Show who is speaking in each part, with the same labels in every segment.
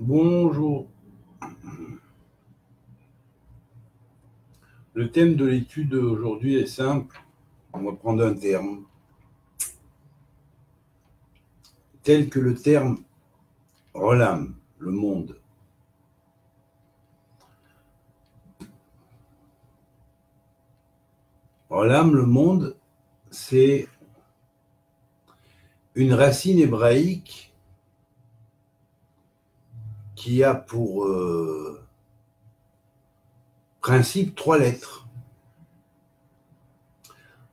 Speaker 1: Bonjour. Le thème de l'étude aujourd'hui est simple. On va prendre un terme, tel que le terme Olam, le monde. Olam, le monde, c'est une racine hébraïque qui a pour principe 3 lettres.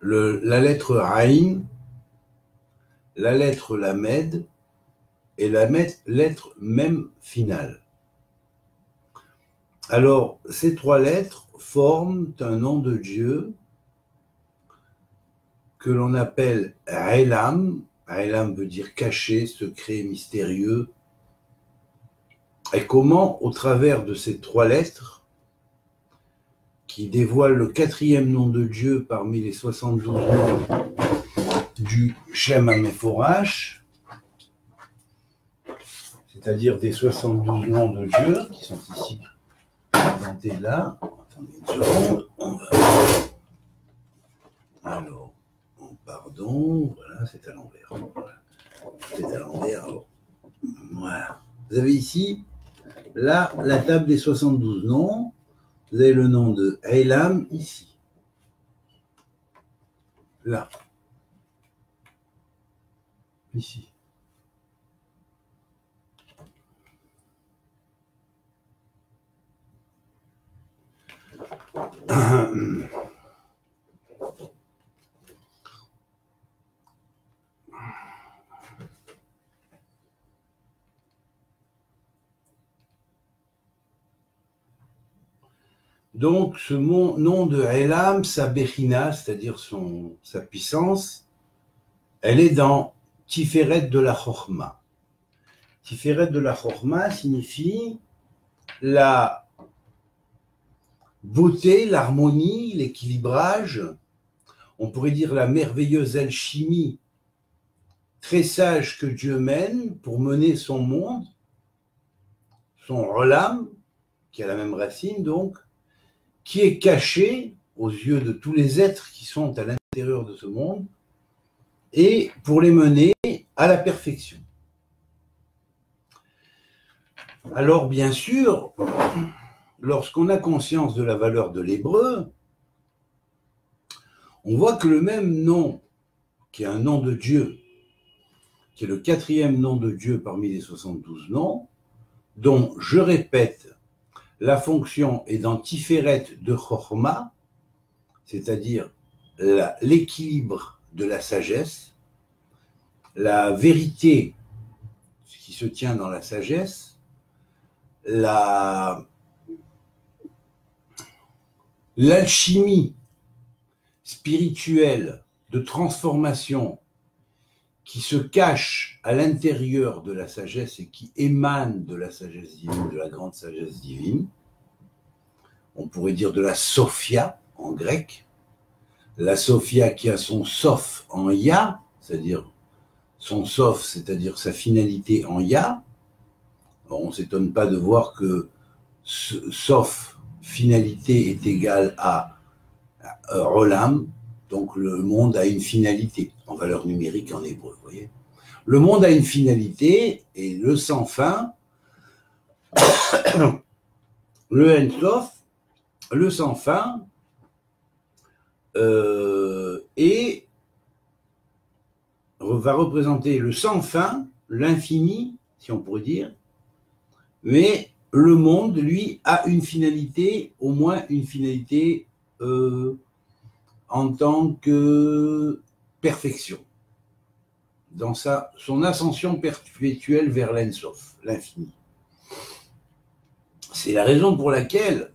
Speaker 1: La lettre Aïn, la lettre Lamed et la lettre Mem finale. Alors, ces 3 lettres forment un nom de Dieu que l'on appelle Elam. Elam veut dire caché, secret, mystérieux. Et comment, au travers de ces 3 lettres, qui dévoilent le 4e nom de Dieu parmi les 72 noms du Shem HaMeforash, c'est-à-dire des 72 noms de Dieu, qui sont ici présentés là. Attendez une seconde, on va... Alors, pardon, voilà, c'est à l'envers. Voilà. C'est à l'envers, alors. Voilà. Vous avez ici, là, la table des 72 noms. Vous avez le nom de Elam ici. Là. Ici. Donc, ce nom de Elam, sa Bechina, c'est-à-dire sa puissance, elle est dans Tiferet de la Chochma. Tiferet de la Chochma signifie la beauté, l'harmonie, l'équilibrage, on pourrait dire la merveilleuse alchimie très sage que Dieu mène pour mener son monde, son Olam, qui a la même racine donc, qui est caché aux yeux de tous les êtres qui sont à l'intérieur de ce monde, et pour les mener à la perfection. Alors bien sûr, lorsqu'on a conscience de la valeur de l'hébreu, on voit que le même nom, qui est un nom de Dieu, qui est le 4e nom de Dieu parmi les 72 noms, dont, je répète, la fonction est dans Tiferet de Chochma, c'est-à-dire l'équilibre de la sagesse, la vérité qui se tient dans la sagesse, l'alchimie spirituelle de transformation qui se cache à l'intérieur de la sagesse et qui émane de la sagesse divine, de la grande sagesse divine. On pourrait dire de la Sophia en grec. La Sophia qui a son Soph en Ya, c'est-à-dire son Soph, c'est-à-dire sa finalité en Ya. Alors, on ne s'étonne pas de voir que Soph, finalité, est égal à Olam. Donc le monde a une finalité en valeur numérique en hébreu, vous voyez. Le monde a une finalité et le sans fin, le Ensof, le sans fin, et va représenter le sans fin, l'infini, si on pourrait dire, mais le monde, lui, a une finalité, au moins une finalité en tant que perfection, dans son ascension perpétuelle vers l'Ensof, l'infini. C'est la raison pour laquelle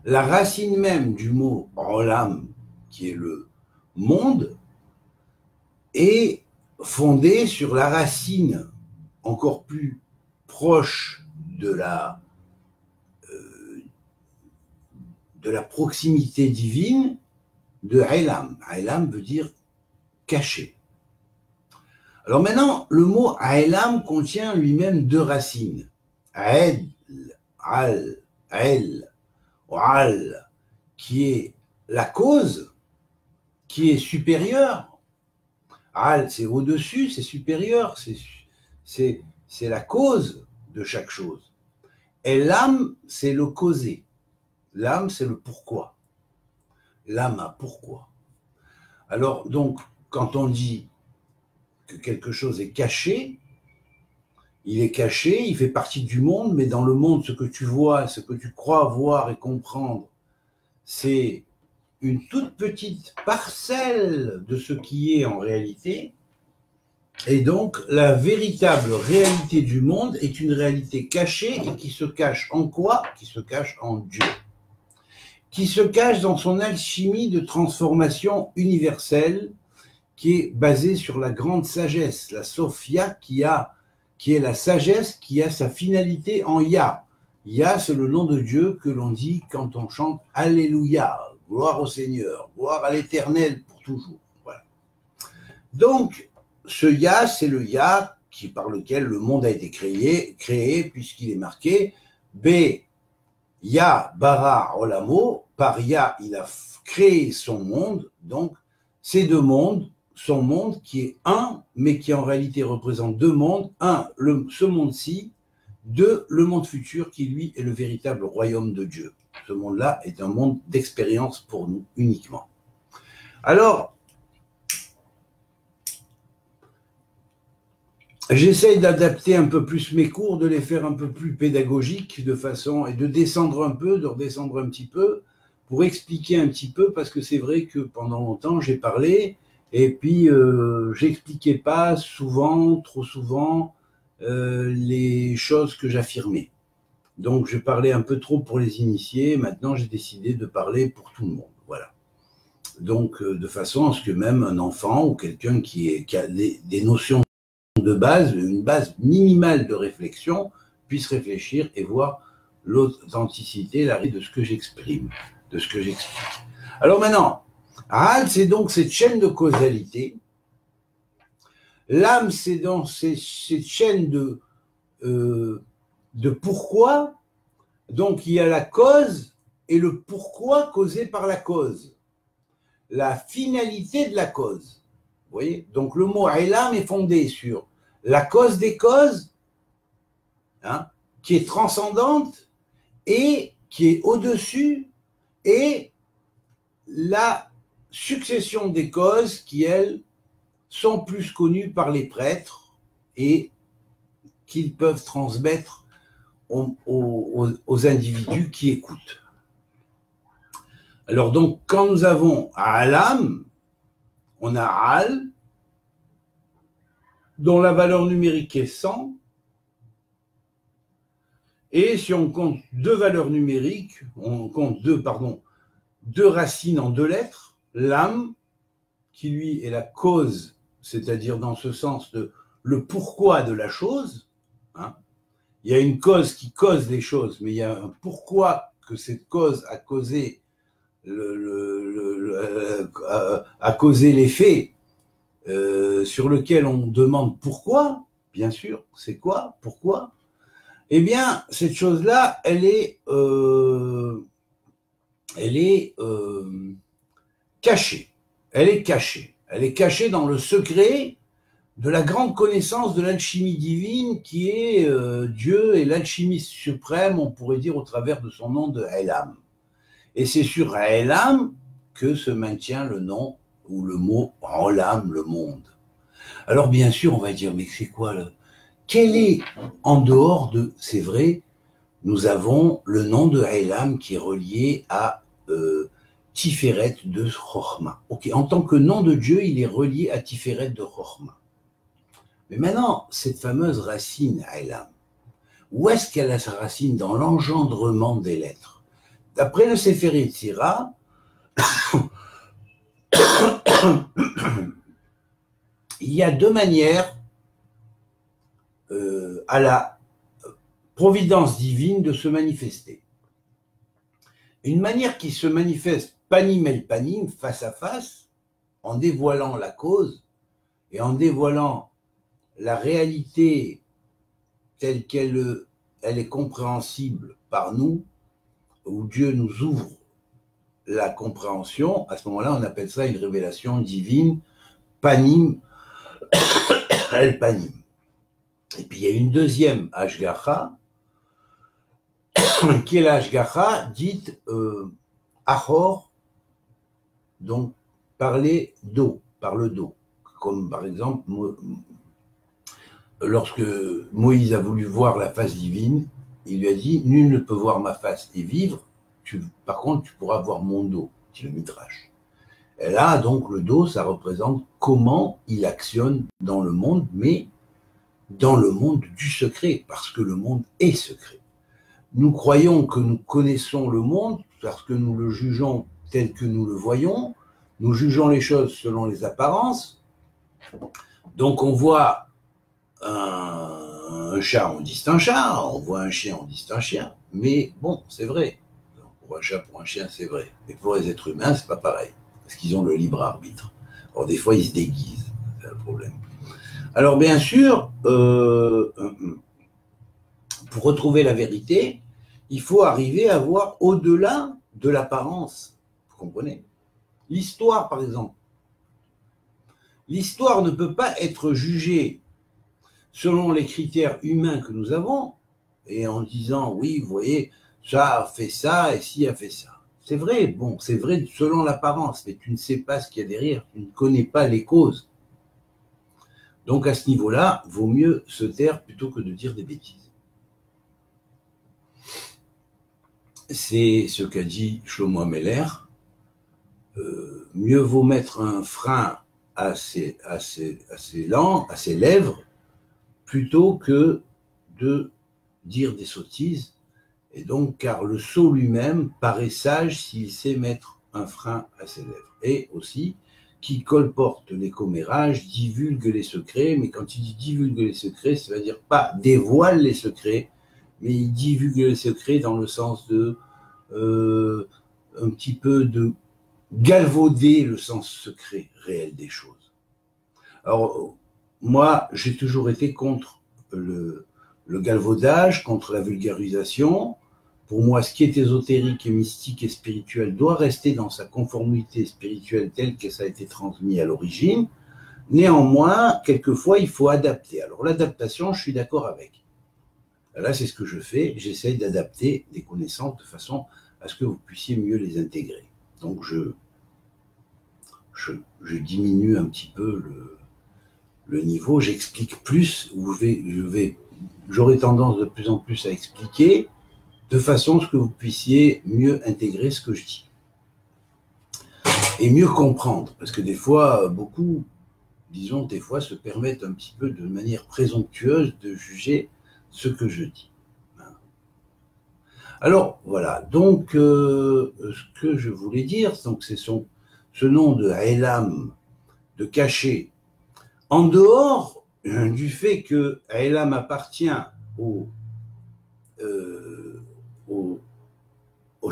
Speaker 1: la racine même du mot Olam, qui est le monde, est fondée sur la racine encore plus proche de la proximité divine de Elam. Elam veut dire caché. Alors maintenant, le mot Elam contient lui-même 2 racines. Aed, al, el, ou al, qui est la cause, qui est supérieure. Al, c'est au-dessus, c'est supérieur, c'est la cause de chaque chose. Et l'âme, c'est le causé. L'âme, c'est le pourquoi. L'âme a pourquoi. Alors, donc, quand on dit que quelque chose est caché, il fait partie du monde, mais dans le monde, ce que tu vois, ce que tu crois voir et comprendre, c'est une toute petite parcelle de ce qui est en réalité. Et donc, la véritable réalité du monde est une réalité cachée et qui se cache en quoi? Qui se cache en Dieu. Qui se cache dans son alchimie de transformation universelle qui est basée sur la grande sagesse, la Sophia qui est la sagesse qui a sa finalité en Yah. Yah, c'est le nom de Dieu que l'on dit quand on chante Alléluia, gloire au Seigneur, gloire à l'Éternel pour toujours. Voilà. Donc, ce Yah, c'est le Yah par lequel le monde a été créé puisqu'il est marqué B. Yah bara olamo, par Yah, il a créé son monde, donc ces deux mondes, son monde qui est un, mais qui en réalité représente deux mondes, un, ce monde-ci, deux, le monde futur qui lui est le véritable royaume de Dieu. Ce monde-là est un monde d'expérience pour nous uniquement. Alors, j'essaye d'adapter un peu plus mes cours, de les faire un peu plus pédagogiques de façon et de descendre un peu, de redescendre un petit peu pour expliquer un petit peu parce que c'est vrai que pendant longtemps j'ai parlé et puis j'expliquais pas souvent, trop souvent les choses que j'affirmais. Donc je parlais un peu trop pour les initiés. Maintenant j'ai décidé de parler pour tout le monde. Voilà. Donc de façon à ce que même un enfant ou quelqu'un qui a des notions de base, une base minimale de réflexion, puisse réfléchir et voir l'authenticité, la réalité de ce que j'exprime, de ce que j'explique. Alors maintenant, Al, c'est donc cette chaîne de causalité. L'âme, c'est dans cette chaîne de pourquoi. Donc il y a la cause et le pourquoi causé par la cause. La finalité de la cause. Vous voyez? Donc le mot Ilam est fondé sur la cause des causes, hein, qui est transcendante et qui est au-dessus, et la succession des causes qui, elles, sont plus connues par les prêtres et qu'ils peuvent transmettre aux individus qui écoutent. Alors donc, quand nous avons Alam, on a Al, dont la valeur numérique est 100, et si on compte deux valeurs numériques, on compte deux racines en deux lettres, l'âme, qui lui est la cause, c'est-à-dire dans ce sens de le pourquoi de la chose, hein. Il y a une cause qui cause les choses, mais il y a un pourquoi que cette cause a causé a causé les faits sur lequel on demande pourquoi, bien sûr, c'est quoi, pourquoi? Eh bien, cette chose-là, elle est cachée. Elle est cachée. Elle est cachée dans le secret de la grande connaissance de l'alchimie divine qui est Dieu et l'alchimiste suprême, on pourrait dire, au travers de son nom de Elam. Et c'est sur Elam que se maintient le nom ou le mot Olam, le monde. Alors bien sûr, on va dire, mais c'est quoi le... Quel est, en dehors de... C'est vrai, nous avons le nom de Elam qui est relié à Tiferet de Chochma. Ok, en tant que nom de Dieu, il est relié à Tiferet de Chochma. Mais maintenant, cette fameuse racine Elam, où est-ce qu'elle a sa racine? Dans l'engendrement des lettres. D'après le Sefer Yetzira, il y a deux manières à la providence divine de se manifester. Une manière qui se manifeste panim el panim, face à face, en dévoilant la cause et en dévoilant la réalité telle qu'elle elle est compréhensible par nous, où Dieu nous ouvre la compréhension, à ce moment-là, on appelle ça une révélation divine, panim, el panim. Et puis il y a une deuxième Ashgacha, qui est la Ashgacha dite Achor, donc par le dos, comme par exemple lorsque Moïse a voulu voir la face divine, il lui a dit « Nul ne peut voir ma face et vivre, par contre tu pourras voir mon dos », dit le Midrash. Et là, donc, le dos, ça représente comment il actionne dans le monde, mais dans le monde du secret, parce que le monde est secret. Nous croyons que nous connaissons le monde parce que nous le jugeons tel que nous le voyons, nous jugeons les choses selon les apparences. Donc on voit un chat, on dit c'est un chat, on voit un chien, on dit c'est un chien. Mais bon, c'est vrai. Pour un chat, pour un chien, c'est vrai. Mais pour les êtres humains, c'est pas pareil. Parce qu'ils ont le libre arbitre. Alors des fois, ils se déguisent. C'est le problème. Alors bien sûr, pour retrouver la vérité, il faut arriver à voir au-delà de l'apparence. Vous comprenez? L'histoire, par exemple. L'histoire ne peut pas être jugée selon les critères humains que nous avons, et en disant, oui, vous voyez, ça a fait ça, et ci a fait ça. C'est vrai, bon, c'est vrai selon l'apparence, mais tu ne sais pas ce qu'il y a derrière, tu ne connais pas les causes. Donc à ce niveau-là, vaut mieux se taire plutôt que de dire des bêtises. C'est ce qu'a dit Shlomo Ameler, mieux vaut mettre un frein à ses lèvres, plutôt que de dire des sottises, et donc car le sot lui-même paraît sage s'il sait mettre un frein à ses lèvres. Et aussi, qui colporte les commérages divulgue les secrets, mais quand il dit divulgue les secrets, ça veut dire pas dévoile les secrets, mais il divulgue les secrets dans le sens de un petit peu de galvauder le sens secret réel des choses. Alors, moi, j'ai toujours été contre le galvaudage, contre la vulgarisation. Pour moi, ce qui est ésotérique et mystique et spirituel doit rester dans sa conformité spirituelle telle que ça a été transmis à l'origine. Néanmoins, quelquefois, il faut adapter. Alors, l'adaptation, je suis d'accord avec. Là, c'est ce que je fais. J'essaye d'adapter des connaissances de façon à ce que vous puissiez mieux les intégrer. Donc, je diminue un petit peu le niveau, j'explique plus, j'aurai tendance de plus en plus à expliquer de façon à ce que vous puissiez mieux intégrer ce que je dis. Et mieux comprendre, parce que des fois, beaucoup, disons, des fois, se permettent un petit peu de manière présomptueuse de juger ce que je dis. Alors, voilà, donc, ce que je voulais dire, donc, c'est ce nom de Elam, de caché, en dehors du fait que Elam appartient au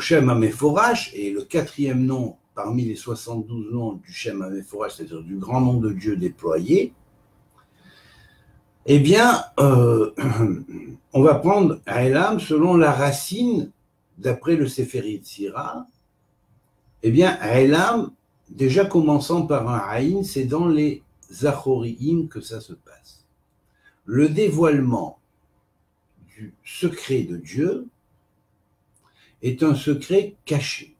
Speaker 1: Shem HaMeforash, et le quatrième nom parmi les 72 noms du Shem HaMeforash, c'est-à-dire du grand nom de Dieu déployé, eh bien, on va prendre Elam selon la racine, d'après le Sefer Yetzira. Eh bien, Elam, déjà commençant par un Aïn, c'est dans les Zachoriim que ça se passe. Le dévoilement du secret de Dieu est un secret caché.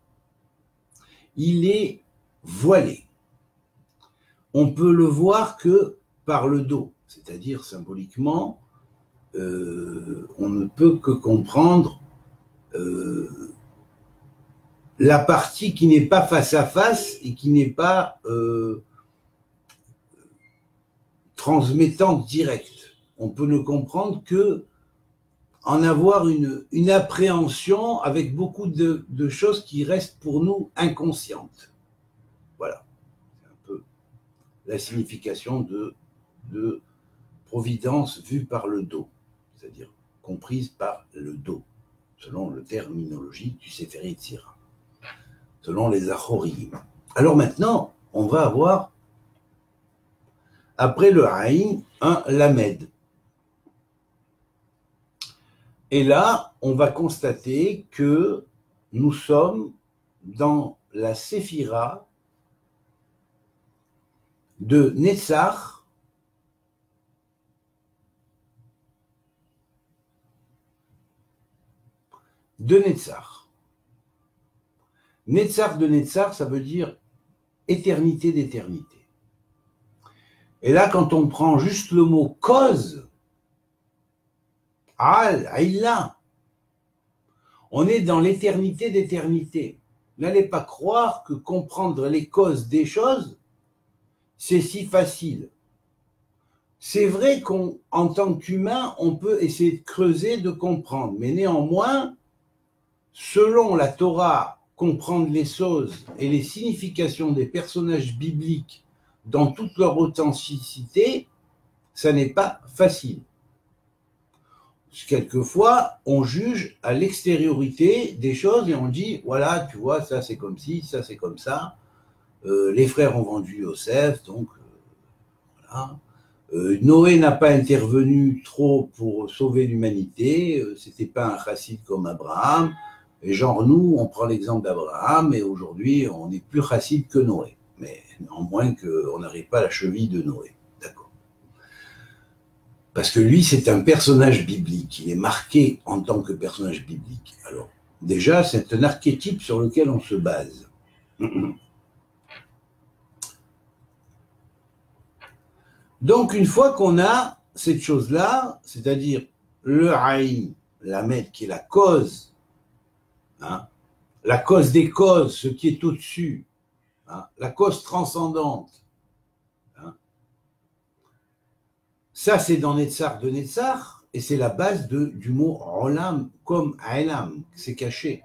Speaker 1: Il est voilé. On peut le voir que par le dos, c'est-à-dire symboliquement, on ne peut que comprendre la partie qui n'est pas face à face et qui n'est pas transmettante directe. On peut ne comprendre que en avoir une appréhension avec beaucoup de choses qui restent pour nous inconscientes. Voilà, c'est un peu la signification de providence vue par le dos, c'est-à-dire comprise par le dos, selon le terminologie du Sefer Yetzira, selon les Achorim. Alors maintenant, on va avoir, après le Aïn, un Lamed. Et là, on va constater que nous sommes dans la séphira de Netzach, Netzach de Netzach, ça veut dire éternité d'éternité. Et là, quand on prend juste le mot cause, Al-Aïla, on est dans l'éternité d'éternité. N'allez pas croire que comprendre les causes des choses, c'est si facile. C'est vrai qu'en tant qu'humain, on peut essayer de creuser, de comprendre, mais néanmoins, selon la Torah, comprendre les choses et les significations des personnages bibliques dans toute leur authenticité, ça n'est pas facile. Quelquefois, on juge à l'extériorité des choses et on dit, voilà, tu vois, ça c'est comme ci, ça c'est comme ça. Les frères ont vendu Yosef, donc voilà. Noé n'a pas intervenu trop pour sauver l'humanité, c'était pas un chassid comme Abraham. Et genre, nous, on prend l'exemple d'Abraham et aujourd'hui, on n'est plus chassid que Noé. Mais néanmoins qu'on n'arrive pas à la cheville de Noé. D'accord. Parce que lui, c'est un personnage biblique. Il est marqué en tant que personnage biblique. Alors, déjà, c'est un archétype sur lequel on se base. Donc, une fois qu'on a cette chose-là, c'est-à-dire le Aïn, la Med, qui est la cause, hein, la cause des causes, ce qui est au-dessus, hein, la cause transcendante, hein, ça c'est dans Netzach de Netzach, et c'est la base du mot Olam, comme Aïlam, c'est caché.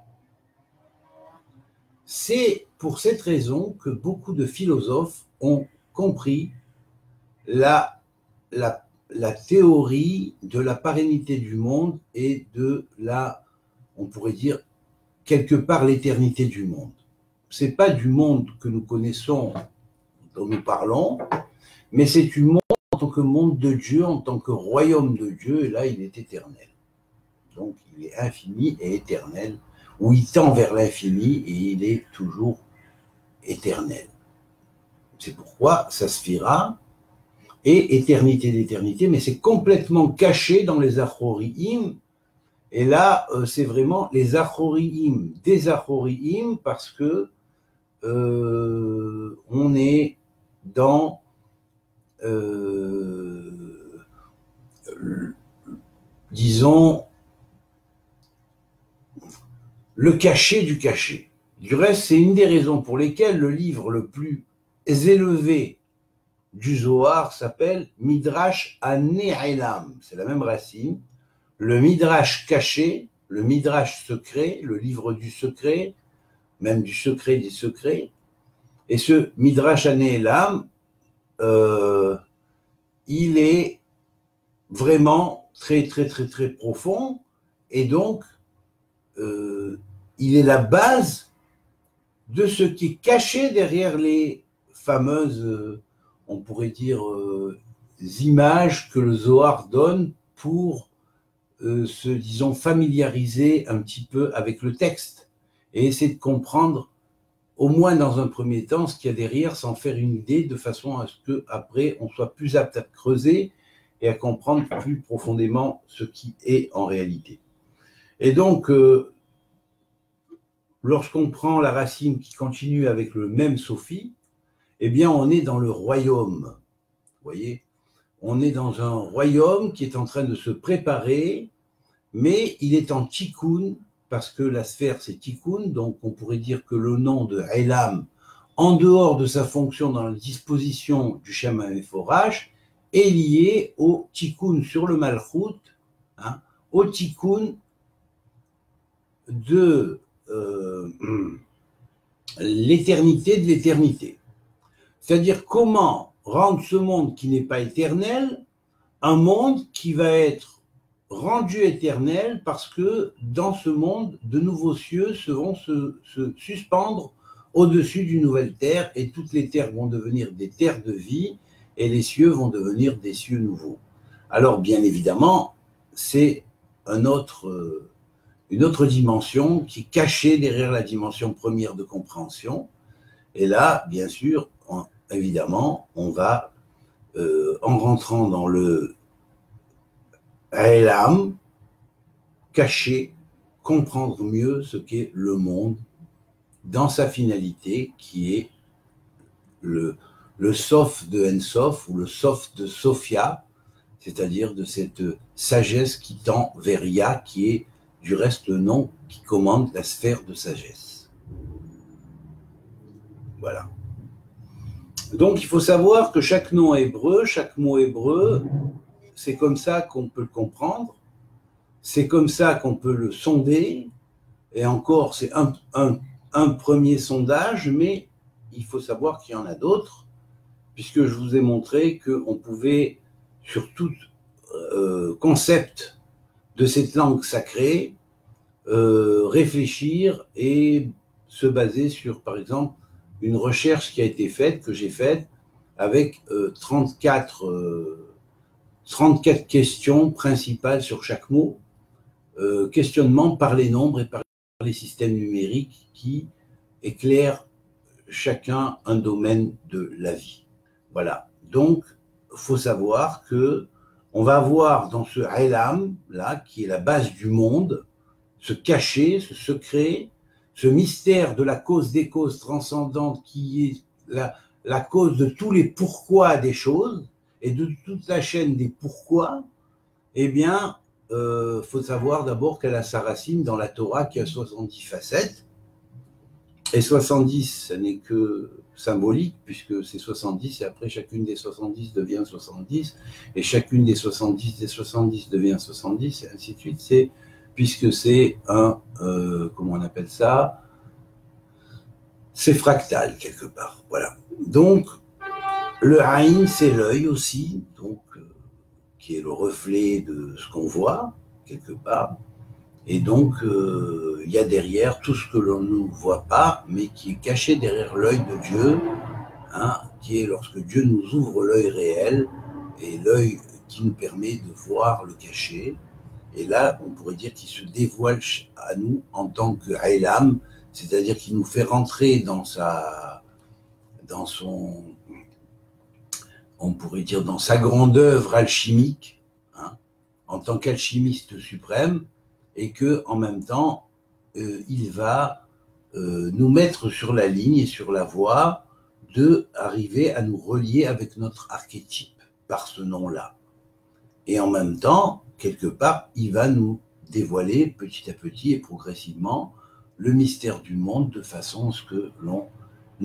Speaker 1: C'est pour cette raison que beaucoup de philosophes ont compris la théorie de la pérennité du monde et de on pourrait dire, quelque part l'éternité du monde. Ce n'est pas du monde que nous connaissons, dont nous parlons, mais c'est du monde en tant que monde de Dieu, en tant que royaume de Dieu, et là il est éternel. Donc il est infini et éternel, ou il tend vers l'infini et il est toujours éternel. C'est pourquoi ça se fera, et éternité d'éternité, mais c'est complètement caché dans les Achoriim. Et là, c'est vraiment les Achoriim des Achoriim, parce que on est dans disons le cachet du cachet. Du reste, c'est une des raisons pour lesquelles le livre le plus élevé du Zohar s'appelle Midrash Hane'elam. C'est la même racine. Le Midrash caché, le Midrash secret, le livre du secret, même du secret des secrets. Et ce Midrash Hane'elam, il est vraiment très, très, très, très profond. Et donc, il est la base de ce qui est caché derrière les fameuses on pourrait dire, images que le Zohar donne pour se, disons, familiariser un petit peu avec le texte et essayer de comprendre, au moins dans un premier temps, ce qu'il y a derrière, sans faire une idée, de façon à ce qu'après, on soit plus apte à creuser et à comprendre plus profondément ce qui est en réalité. Et donc, lorsqu'on prend la racine qui continue avec le même Sophie, eh bien, on est dans le royaume. Vous voyez, on est dans un royaume qui est en train de se préparer, mais il est en tikkun, parce que la sphère, c'est tikkun, donc on pourrait dire que le nom de Elam, en dehors de sa fonction dans la disposition du Shem HaMeforash, est lié au tikkun sur le Malchut, hein, au tikkun de l'éternité de l'éternité. C'est-à-dire comment rendre ce monde qui n'est pas éternel un monde qui va être rendu éternel parce que dans ce monde, de nouveaux cieux vont se suspendre au-dessus d'une nouvelle terre et toutes les terres vont devenir des terres de vie et les cieux vont devenir des cieux nouveaux. Alors bien évidemment, c'est une autre dimension qui est cachée derrière la dimension première de compréhension. Et là, bien sûr, évidemment, on va, en rentrant dans le Elam, cacher, comprendre mieux ce qu'est le monde dans sa finalité, qui est le Sof de Ensof ou le Sof de Sophia, c'est-à-dire de cette sagesse qui tend vers Ya, qui est du reste le nom qui commande la sphère de sagesse. Voilà. Donc il faut savoir que chaque nom hébreu, chaque mot hébreu, c'est comme ça qu'on peut le comprendre, c'est comme ça qu'on peut le sonder, et encore c'est un premier sondage, mais il faut savoir qu'il y en a d'autres, puisque je vous ai montré qu'on pouvait, sur tout concept de cette langue sacrée, réfléchir et se baser sur, par exemple, une recherche qui a été faite, que j'ai faite, avec 34 questions principales sur chaque mot, questionnement par les nombres et par les systèmes numériques qui éclairent chacun un domaine de la vie. Voilà. Donc, il faut savoir que on va voir dans ce Elam, là, qui est la base du monde, ce cachet, ce secret, ce mystère de la cause des causes transcendantes qui est la cause de tous les pourquoi des choses et de toute la chaîne des pourquoi. Eh bien, faut savoir d'abord qu'elle a sa racine dans la Torah qui a 70 facettes. Et 70, ce n'est que symbolique, puisque c'est 70, et après chacune des 70 devient 70, et chacune des 70 devient 70, et ainsi de suite, puisque c'est un, comment on appelle ça, c'est fractal quelque part, voilà. Donc, le Aïn, c'est l'œil aussi, donc, qui est le reflet de ce qu'on voit, quelque part. Et donc, il y a derrière tout ce que l'on ne voit pas, mais qui est caché derrière l'œil de Dieu, hein, qui est lorsque Dieu nous ouvre l'œil réel, et l'œil qui nous permet de voir le caché. Et là, on pourrait dire qu'il se dévoile à nous en tant que Elam, c'est-à-dire qu'il nous fait rentrer dans son, on pourrait dire dans sa grande œuvre alchimique, hein, en tant qu'alchimiste suprême, et que en même temps, il va nous mettre sur la ligne et sur la voie de arriver à nous relier avec notre archétype par ce nom-là. Et en même temps, quelque part, il va nous dévoiler petit à petit et progressivement le mystère du monde de façon à ce que l'on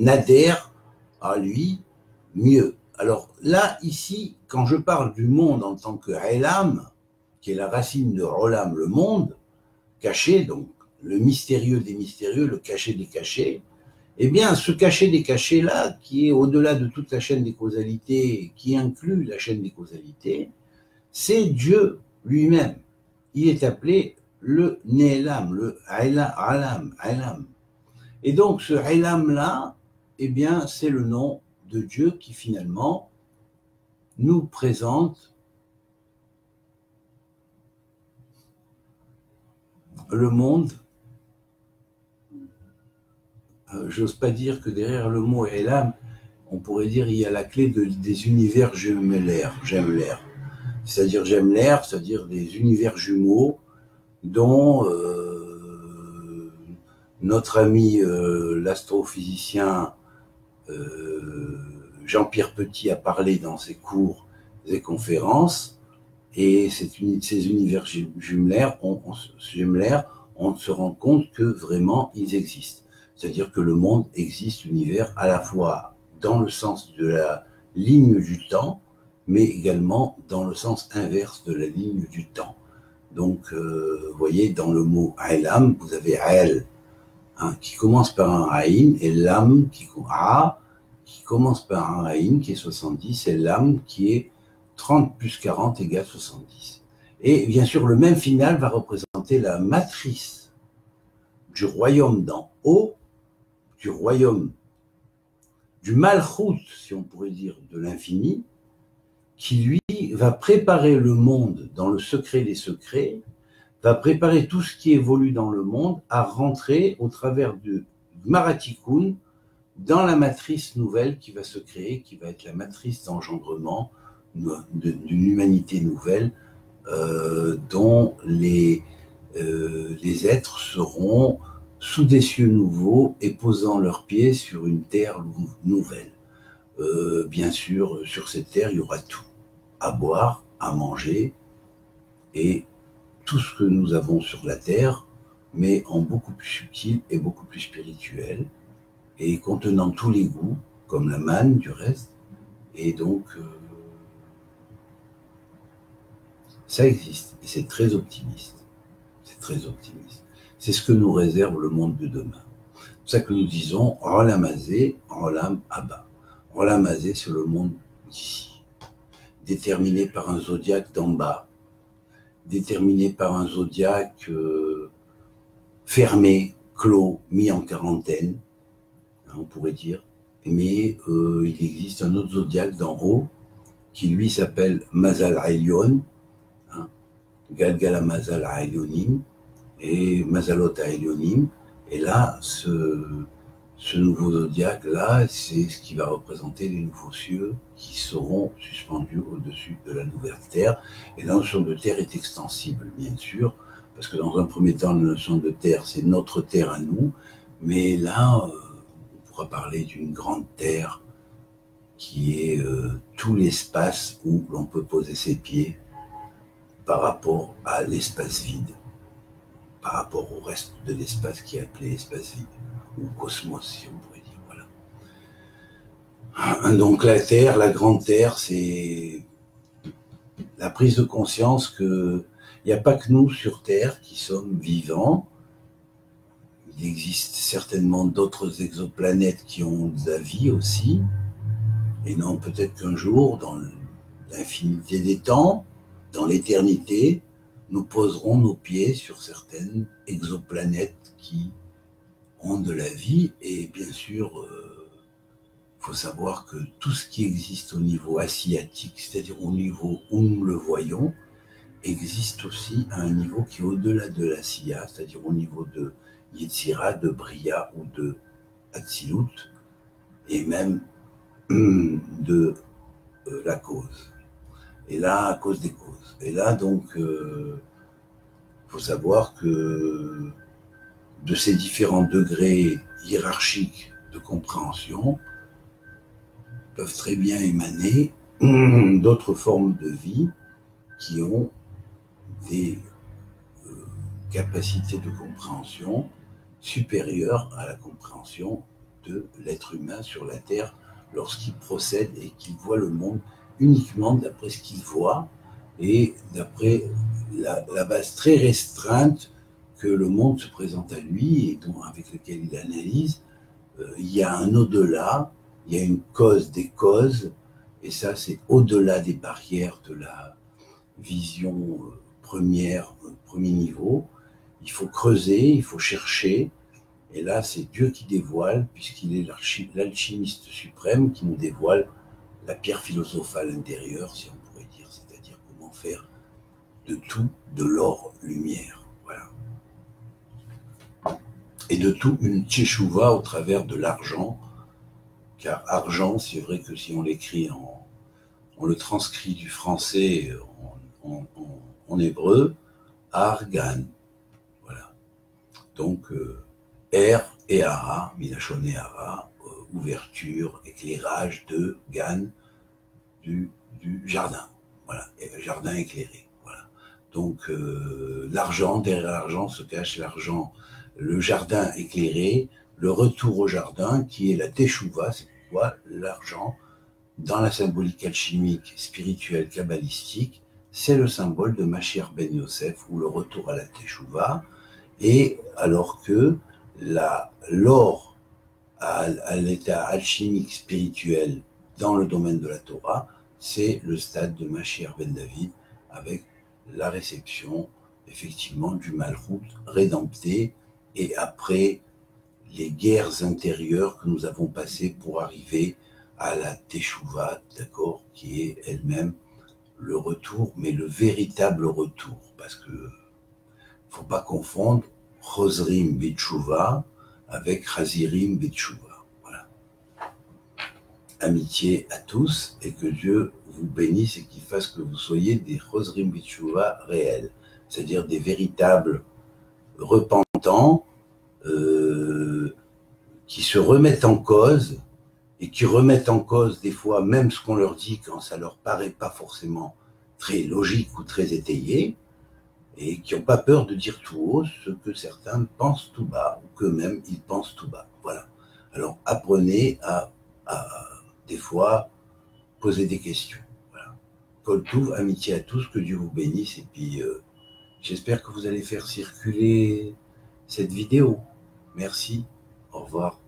Speaker 1: adhère à lui mieux. Alors là, ici, quand je parle du monde en tant que Elam, qui est la racine de Olam, le monde, caché, donc le mystérieux des mystérieux, le caché des cachés, eh bien, ce caché des cachés-là, qui est au-delà de toute la chaîne des causalités, qui inclut la chaîne des causalités, c'est Dieu lui-même. Il est appelé le Ne'elam, le Elam. Et donc, ce Elam-là, eh bien, c'est le nom de Dieu qui, finalement, nous présente le monde. J'ose pas dire que derrière le mot Elam, on pourrait dire il y a la clé des univers jumellaires. C'est-à-dire Gemler, c'est-à-dire des univers jumeaux dont notre ami l'astrophysicien Jean-Pierre Petit a parlé dans ses cours et conférences, et ces univers jumellaires, on se rend compte que vraiment ils existent. C'est-à-dire que le monde existe, l'univers, à la fois dans le sens de la ligne du temps, mais également dans le sens inverse de la ligne du temps. Donc, vous voyez, dans le mot Elam, vous avez El, hein, qui commence par un Aïn, et Lam qui commence par un Aïn, qui est 70, et Lam qui est 30 plus 40 égale 70. Et bien sûr, le même final va représenter la matrice du royaume d'en haut, du royaume du Malchut, si on pourrait dire, de l'infini, qui lui va préparer le monde dans le secret des secrets va préparer tout ce qui évolue dans le monde à rentrer au travers de Maratikun dans la matrice nouvelle qui va se créer, qui va être la matrice d'engendrement d'une humanité nouvelle dont les êtres seront sous des cieux nouveaux et posant leurs pieds sur une terre nouvelle. Bien sûr, sur cette terre, il y aura tout, à boire, à manger, et tout ce que nous avons sur la terre, mais en beaucoup plus subtil et beaucoup plus spirituel, et contenant tous les goûts, comme la manne du reste, et donc ça existe, et c'est très optimiste. C'est très optimiste. C'est ce que nous réserve le monde de demain. C'est pour ça que nous disons Rolam Hazé, Rolam Abba. Rolam Hazé, c'est le monde d'ici, déterminé par un zodiaque d'en bas, déterminé par un zodiaque fermé, clos, mis en quarantaine, on pourrait dire. Mais il existe un autre zodiaque d'en haut qui lui s'appelle Mazal Ailion, Galgala Mazal Ailionim et Mazalot Ailionim. Et là, ce nouveau zodiaque-là, c'est ce qui va représenter les nouveaux cieux qui seront suspendus au-dessus de la nouvelle terre. Et la notion de terre est extensible, bien sûr, parce que dans un premier temps, la notion de terre, c'est notre terre à nous. Mais là, on pourra parler d'une grande terre qui est tout l'espace où l'on peut poser ses pieds par rapport à l'espace vide, par rapport au reste de l'espace qui est appelé espace vide, ou cosmos, si on pourrait dire. Voilà. Donc la Terre, la grande Terre, c'est la prise de conscience qu'il n'y a pas que nous sur Terre qui sommes vivants. Il existe certainement d'autres exoplanètes qui ont de la vie aussi. Et non, peut-être qu'un jour, dans l'infinité des temps, dans l'éternité, nous poserons nos pieds sur certaines exoplanètes qui ont de la vie. Et bien sûr, il faut savoir que tout ce qui existe au niveau asiatique, c'est-à-dire au niveau où nous le voyons, existe aussi à un niveau qui est au-delà de la Sia, c'est-à-dire au niveau de Yetzira, de Bria ou de Hatzilut, et même de la cause. Et là, à cause des causes. Et là, donc, faut savoir que de ces différents degrés hiérarchiques de compréhension peuvent très bien émaner d'autres formes de vie qui ont des capacités de compréhension supérieures à la compréhension de l'être humain sur la Terre lorsqu'il procède et qu'il voit le monde uniquement d'après ce qu'il voit et d'après la base très restreinte que le monde se présente à lui et avec lequel il analyse. Il y a un au-delà, il y a une cause des causes, et ça c'est au-delà des barrières de la vision premier niveau. Il faut creuser, il faut chercher, et là c'est Dieu qui dévoile, puisqu'il est l'alchimiste suprême qui nous dévoile la pierre philosophale intérieure, si on pourrait dire, c'est-à-dire comment faire de tout de l'or lumière, voilà. Et de tout une tcheshuvah au travers de l'argent, car argent, c'est vrai que si on l'écrit on le transcrit du français en hébreu, argan, voilà. Donc R et Ara, Milachon et Ara, ouverture, éclairage de Gan, du jardin, voilà, jardin éclairé, voilà. Donc l'argent, derrière l'argent se cache l'argent, le jardin éclairé, le retour au jardin qui est la teshuva, c'est pourquoi l'argent, dans la symbolique alchimique, spirituelle, kabbalistique, c'est le symbole de Mashiach ben Yosef, ou le retour à la teshuva, et alors que l'or à l'état alchimique spirituel dans le domaine de la Torah, c'est le stade de Mashiach ben David, avec la réception effectivement du Malchut rédempté, et après les guerres intérieures que nous avons passées pour arriver à la Teshuvah, d'accord, qui est elle-même le retour, mais le véritable retour, parce que ne faut pas confondre Chosrim B'Tchouva avec Chazirim B'Tchouva. Voilà. Amitié à tous et que Dieu vous bénisse et qu'il fasse que vous soyez des Chosrim B'Tchouva réels, c'est-à-dire des véritables repentants qui se remettent en cause et qui remettent en cause des fois même ce qu'on leur dit quand ça leur paraît pas forcément très logique ou très étayé, et qui n'ont pas peur de dire tout haut ce que certains pensent tout bas, ou qu'eux-mêmes ils pensent tout bas. Voilà. Alors apprenez à des fois poser des questions. Voilà. Kol Touv, amitié à tous, que Dieu vous bénisse, et puis j'espère que vous allez faire circuler cette vidéo. Merci, au revoir.